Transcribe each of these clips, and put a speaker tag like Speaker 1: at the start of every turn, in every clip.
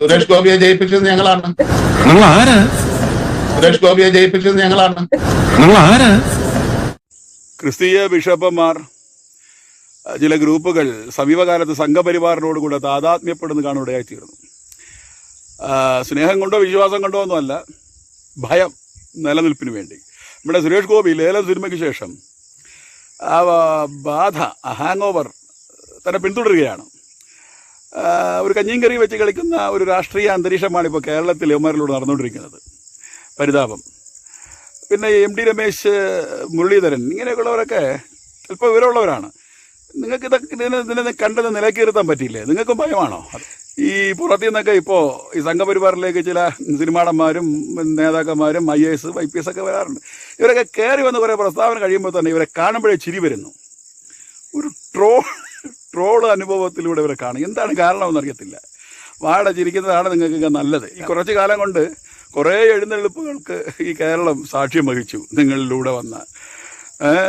Speaker 1: സുരേഷ് ഗോപിയെ ജയിപ്പിച്ചത് ഞങ്ങളാണ്.
Speaker 2: നിങ്ങൾ ആരാ?
Speaker 1: സുരേഷ് ഗോപിയെ ജയിപ്പിച്ചത് ഞങ്ങളാണ്.
Speaker 2: നിങ്ങൾ ആരാ?
Speaker 3: ക്രിസ്തീയ ബിഷപ്പന്മാർ ചില ഗ്രൂപ്പുകൾ സമീപകാലത്ത് സംഘപരിവാറിനോട് കൂടെ താതാത്മ്യപ്പെടുന്ന കാണുകയായിത്തീർന്നു. സ്നേഹം കൊണ്ടോ വിശ്വാസം കൊണ്ടോ ഒന്നുമല്ല, ഭയം നിലനിൽപ്പിന് വേണ്ടി. നമ്മുടെ സുരേഷ് ഗോപി ലേലം സിനിമയ്ക്ക് ശേഷം ആ ബാധ, ഹാങ് ഓവർ തന്നെ പിന്തുടരുകയാണ്. ഒരു കഞ്ഞിയും കറി വെച്ച് കളിക്കുന്ന ഒരു രാഷ്ട്രീയ അന്തരീക്ഷമാണ് ഇപ്പോൾ കേരളത്തിൽ യവന്മാരിലൂടെ നടന്നുകൊണ്ടിരിക്കുന്നത്. പരിതാപം. പിന്നെ MD രമേശ്, മുരളീധരൻ, ഇങ്ങനെയൊക്കെയുള്ളവരൊക്കെ ചിലപ്പോൾ വിവരമുള്ളവരാണ്. നിങ്ങൾക്ക് ഇതിനെ കണ്ടത് നിലക്കിരുത്താൻ പറ്റിയില്ലേ? നിങ്ങൾക്കും ഭയമാണോ? ഈ പുറത്തു നിന്നൊക്കെ ഇപ്പോൾ ഈ സംഘപരിവാറിലേക്ക് ചില സിനിമാടന്മാരും നേതാക്കന്മാരും IAS IPS ഒക്കെ വരാറുണ്ട്. ഇവരൊക്കെ കയറി വന്ന് കുറേ പ്രസ്താവന കഴിയുമ്പോൾ തന്നെ ഇവരെ കാണുമ്പോഴേ ചിരി വരുന്നു. ഒരു ട്രോള് അനുഭവത്തിലൂടെ ഇവരെ കാണും. എന്താണ് കാരണമെന്ന് അറിയത്തില്ല. വാട ചിരിക്കുന്നതാണ് നിങ്ങൾക്ക് നല്ലത്. ഈ കുറച്ച് കാലം കൊണ്ട് കുറേ എഴുന്നള്ളിപ്പുകൾക്ക് ഈ കേരളം സാക്ഷ്യം വഹിച്ചു. നിങ്ങളിലൂടെ വന്ന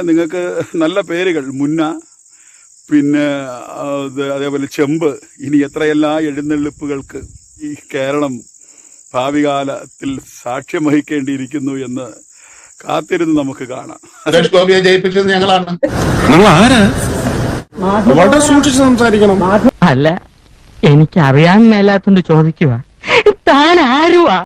Speaker 3: നിങ്ങൾക്ക് നല്ല പേരുകൾ, മുന്ന, പിന്നെ അതേപോലെ ചെമ്പ്, ഇനി എത്രയെല്ലാം എഴുന്നള്ളിപ്പുകൾക്ക് ഈ കേരളം ഭാവി കാലത്തിൽ സാക്ഷ്യം വഹിക്കേണ്ടിയിരിക്കുന്നു എന്ന് കാത്തിരുന്ന് നമുക്ക് കാണാം.
Speaker 1: സുരേഷ് ഗോപിയെ ജയിപ്പിച്ചത് ഞങ്ങളാണ്.
Speaker 2: നിങ്ങൾ ആരാ? വളരെ സൂക്ഷിച്ച് സംസാരിക്കണം.
Speaker 4: അല്ല, എനിക്ക് അറിയാൻ മേലാത്തോണ്ട് ചോദിക്കുക. താൻ ആരുവാ?